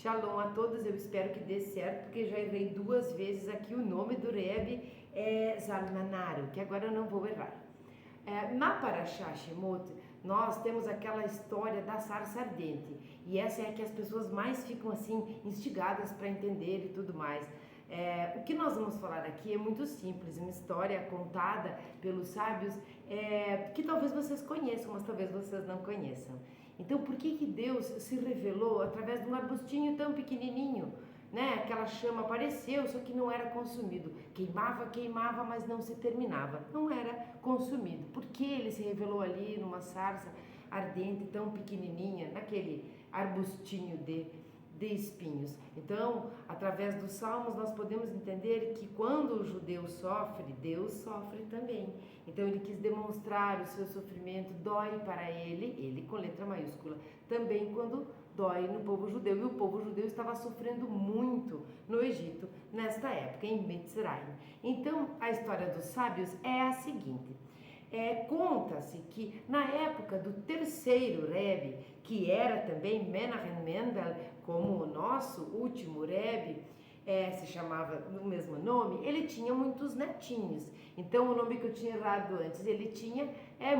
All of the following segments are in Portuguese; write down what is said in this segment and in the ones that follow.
Shalom a todos, eu espero que dê certo, porque já errei 2 vezes aqui o nome do Rebbe é Zalmanaro, que agora eu não vou errar. Na Parashá Shemot, nós temos aquela história da sarça ardente, e essa é a que as pessoas mais ficam assim instigadas para entender e tudo mais. O que nós vamos falar aqui é muito simples, uma história contada pelos sábios que talvez vocês conheçam, mas talvez vocês não conheçam. Então, por que Deus se revelou através de um arbustinho tão pequenininho? Né? Aquela chama apareceu, só que não era consumido. Queimava, mas não se terminava. Não era consumido. Por que ele se revelou ali numa sarça ardente tão pequenininha, naquele arbustinho de espinhos? Então, através dos salmos, nós podemos entender que quando o judeu sofre, Deus sofre também. Então, ele quis demonstrar o seu sofrimento, dói para ele com letra maiúscula, também quando dói no povo judeu. E o povo judeu estava sofrendo muito no Egito, nesta época, em Mitzrayim. Então, a história dos sábios é a seguinte. Conta-se que na época do terceiro Rebbe, que era também Menachem Mendel, como o nosso último Rebbe, se chamava no mesmo nome, ele tinha muitos netinhos. Então o nome que eu tinha errado antes, ele tinha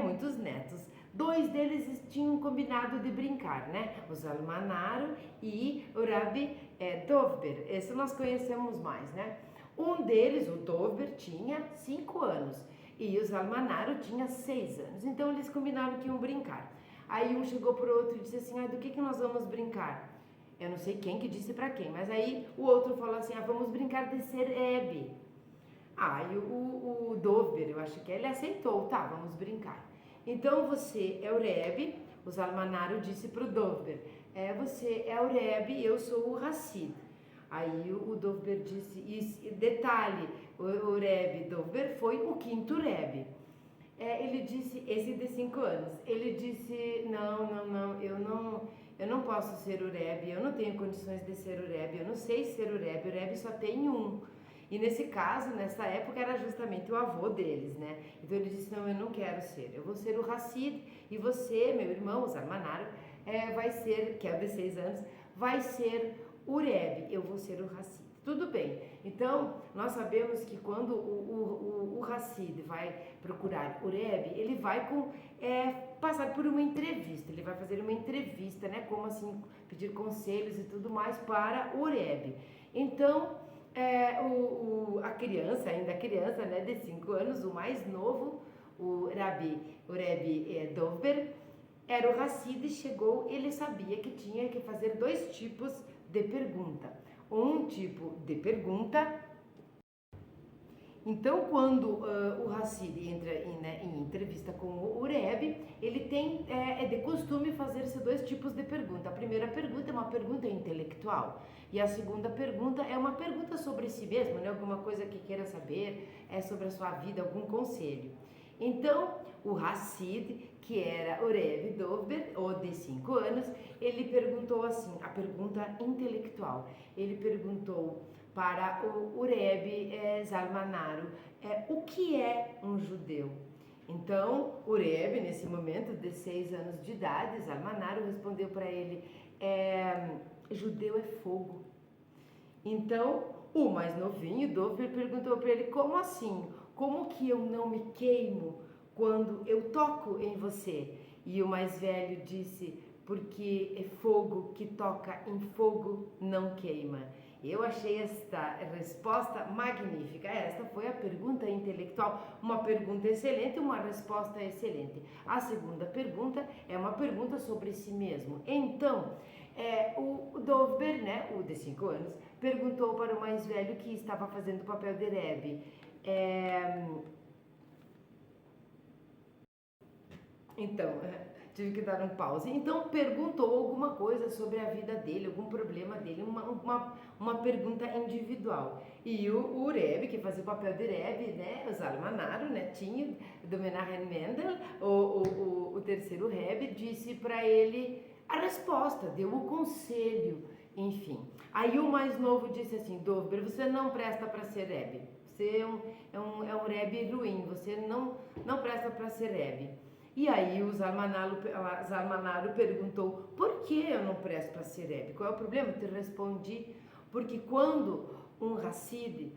muitos netos. 2 deles tinham combinado de brincar, né? O Zalmanaro e o Rabbi Dovber. Esse nós conhecemos mais, né? Um deles, o Dovber, tinha 5 anos. E o Zalmanaro tinha 6 anos. Então eles combinaram que iam brincar. Aí um chegou pro outro e disse assim: do que nós vamos brincar? Eu não sei quem que disse para quem, mas aí o outro falou assim: vamos brincar de ser Ebe. E o Dovber, eu acho que ele aceitou, tá, vamos brincar. Então você é o Rebbe, o Zalmanaro disse pro Dovber: você é o Rebbe, eu sou o Hassid. Aí o Dovber disse, e detalhe, o Rebbe Dovber foi o 5º Rebbe. Ele disse, esse de 5 anos, ele disse, não, eu não posso ser o Rebbe, eu não tenho condições de ser o Rebbe, eu não sei ser o Rebbe só tem um. E nesse caso, nessa época, era justamente o avô deles, né? Então ele disse, não, eu não quero ser, eu vou ser o Hassid, e você, meu irmão, o Zalmanaro, vai ser, que é o de 6 anos, vai ser o Rebbe, eu vou ser o Hassid. Tudo bem. Então, nós sabemos que quando o Hassid vai procurar o Rebbe, ele vai passar por uma entrevista, ele vai fazer uma entrevista, né? Como assim, pedir conselhos e tudo mais para o Rebbe. Então, a criança, né, de 5 anos, o mais novo, o Rebbe Dovber, era o Hassid, chegou, ele sabia que tinha que fazer 2 tipos de pergunta. Um tipo de pergunta. Então, quando o Hassid entra em entrevista com o Rebbe, ele tem de costume fazer-se 2 tipos de pergunta. A primeira pergunta é uma pergunta intelectual e a segunda pergunta é uma pergunta sobre si mesmo, né? Alguma coisa que queira saber, sobre a sua vida, algum conselho. Então, o Hassid, que era o Rebbe Dovber, ou de 5 anos, ele perguntou assim, a pergunta intelectual, ele perguntou para o Rebbe Zalmanaro, o que é um judeu? Então, o Rebbe, nesse momento de 6 anos de idade, Zalmanaro respondeu para ele, judeu é fogo. Então, o mais novinho, Dovber, perguntou para ele, como assim? Como que eu não me queimo quando eu toco em você? E o mais velho disse, porque é fogo que toca em fogo não queima. Eu achei esta resposta magnífica. Esta foi a pergunta intelectual, uma pergunta excelente, uma resposta excelente. A segunda pergunta é uma pergunta sobre si mesmo. Então, o Dovber, né, o de 5 anos, perguntou para o mais velho que estava fazendo o papel de Rebbe. Então, tive que dar um pause. Então, perguntou alguma coisa sobre a vida dele, algum problema dele, uma pergunta individual. E o Rebbe, que fazia o papel de Rebbe, né, o Zalmanaro, netinho do Menachem Mendel, o terceiro Rebbe, disse para ele a resposta, deu o conselho, enfim. Aí o mais novo disse assim, Dovber, você não presta para ser Rebbe. Você é um Rebbe ruim, você não presta para ser Rebbe. E aí o Zalmanaro perguntou, por que eu não presto para ser Rebbe? Qual é o problema? Eu te respondi, porque quando um Hasid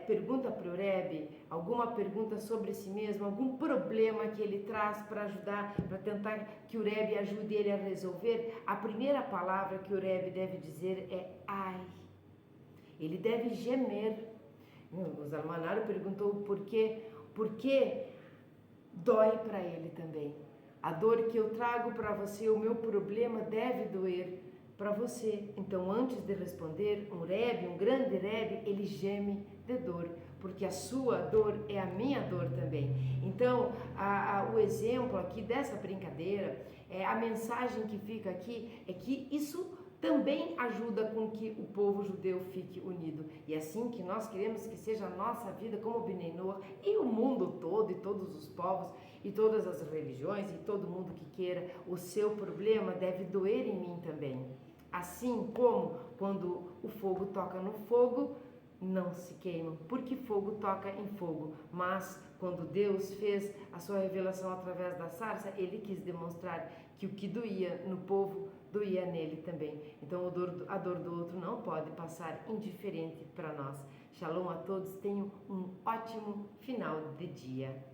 pergunta para o Rebbe alguma pergunta sobre si mesmo, algum problema que ele traz para ajudar, para tentar que o Rebbe ajude ele a resolver, a primeira palavra que o Rebbe deve dizer é ai. Ele deve gemer. O Zalmanaro perguntou por quê? Porque dói para ele também. A dor que eu trago para você, o meu problema deve doer para você. Então, antes de responder, um Rebbe, um grande Rebbe, ele geme de dor, porque a sua dor é a minha dor também. Então, o exemplo aqui dessa brincadeira, a mensagem que fica aqui é que isso também ajuda com que o povo judeu fique unido. E é assim que nós queremos que seja a nossa vida como Bnei Noach e o mundo todo e todos os povos e todas as religiões e todo mundo que queira, o seu problema deve doer em mim também. Assim como quando o fogo toca no fogo, não se queimam, porque fogo toca em fogo. Mas quando Deus fez a sua revelação através da sarça, ele quis demonstrar que o que doía no povo doía nele também. Então a dor do outro não pode passar indiferente para nós. Shalom a todos, tenham um ótimo final de dia.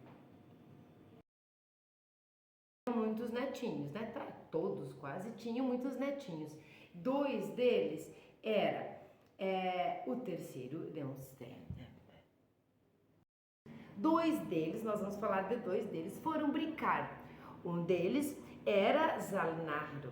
Muitos netinhos, né? Todos quase tinham muitos netinhos. 2 deles era o terceiro, não sei. 2 deles, nós vamos falar de 2 deles, foram brincar. Um deles era Zalnardo.